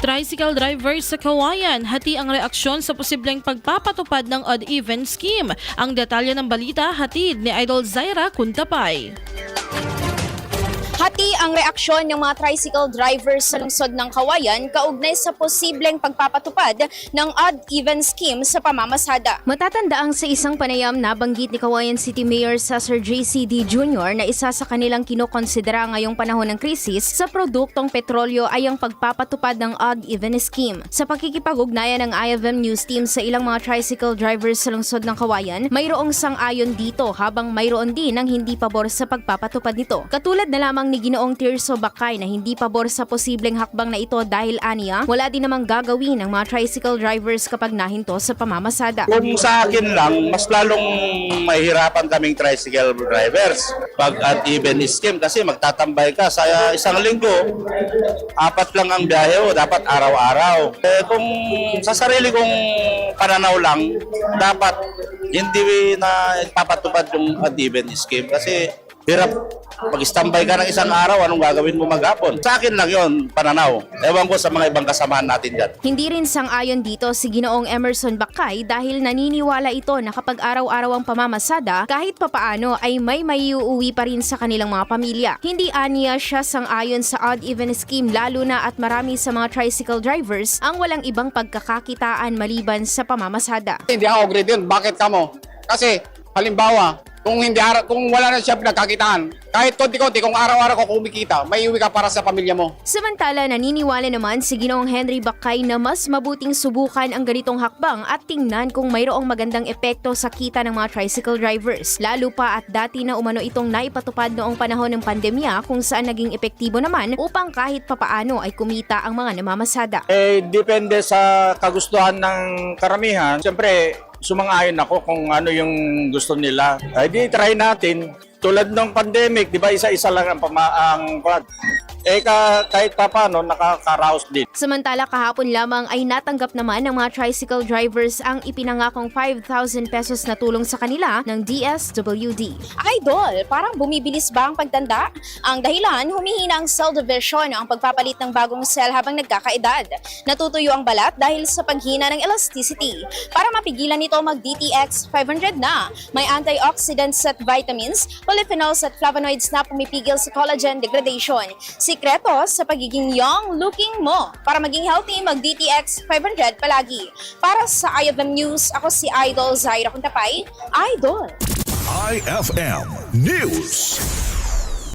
Tricycle drivers sa Kawayan, hati ang reaksyon sa posibleng pagpapatupad ng odd-even scheme. Ang detalye ng balita hatid ni Idol Zaira Kuntapay. Hati ang reaksyon ng mga tricycle drivers sa lungsod ng Kawayan kaugnay sa posibleng pagpapatupad ng odd-even scheme sa pamamasada. Matatandaang sa isang panayam nabanggit ni Kawayan City Mayor Cesar JCD Jr. na isa sa kanilang kinokonsidera ngayong panahon ng krisis sa produktong petrolyo ay ang pagpapatupad ng odd-even scheme. Sa pakikipag-ugnayan ng IFM News Team sa ilang mga tricycle drivers sa lungsod ng Kawayan, mayroong sang-ayon dito habang mayroon din ang hindi pabor sa pagpapatupad nito. Katulad na lamang ni Ginoong Tirso Bakay na hindi pabor sa posibleng hakbang na ito dahil aniya, wala din namang gagawin ng mga tricycle drivers kapag nahinto sa pamamasada. Kung sa akin lang, mas lalong mahihirapan kaming tricycle drivers pag odd-even scheme kasi magtatambay ka sa isang linggo, 4 lang ang biyahe mo, dapat araw-araw. Kung sa sarili kong pananaw lang, dapat hindi na ipapatupad yung odd-even scheme kasi hirap. Pag-standby ka ng isang araw, anong gagawin mo maghapon? Sa akin lang yon pananaw. Ewan ko sa mga ibang kasamaan natin dyan. Hindi rin sang-ayon dito si Ginoong Emerson Bakay dahil naniniwala ito na kapag araw-araw ang pamamasada, kahit papaano ay may maiuuwi pa rin sa kanilang mga pamilya. Hindi aniya siya sang-ayon sa odd-even scheme lalo na at marami sa mga tricycle drivers ang walang ibang pagkakakitaan maliban sa pamamasada. Hindi ako agree din. Bakit ka mo? Kasi halimbawa, kung wala na siya pinagkakitaan, kahit konti-konti, kung araw-araw ko kumikita, may iwi ka para sa pamilya mo. Samantala, naniniwala naman si Ginoong Henry Bakay na mas mabuting subukan ang ganitong hakbang at tingnan kung mayroong magandang epekto sa kita ng mga tricycle drivers. Lalo pa at dati na umano itong naipatupad noong panahon ng pandemya kung saan naging epektibo naman upang kahit papaano ay kumita ang mga namamasada. Depende sa kagustuhan ng karamihan. Siyempre, sumang-ayon ako kung ano yung gusto nila. Di try natin. Tulad ng pandemic, di ba isa-isa lang ang kahit pa paano, nakaka-rouse din. Samantala kahapon lamang ay natanggap naman ng mga tricycle drivers ang ipinangakong 5,000 pesos na tulong sa kanila ng DSWD. Idol, parang bumibilis ba ang pagtanda? Ang dahilan, humihina ang cell division ang pagpapalit ng bagong cell habang nagkakaedad. Natutuyo ang balat dahil sa paghina ng elasticity. Para mapigilan ito, mag-DTX 500 na. May antioxidants at vitamins, polyphenols at flavonoids na pumipigil sa collagen degradation. Sikreto sa pagiging young-looking mo. Para maging healthy, mag-DTX 500 palagi. Para sa IFM News, ako si Idol Zaira Kuntapay. Idol! IFM News.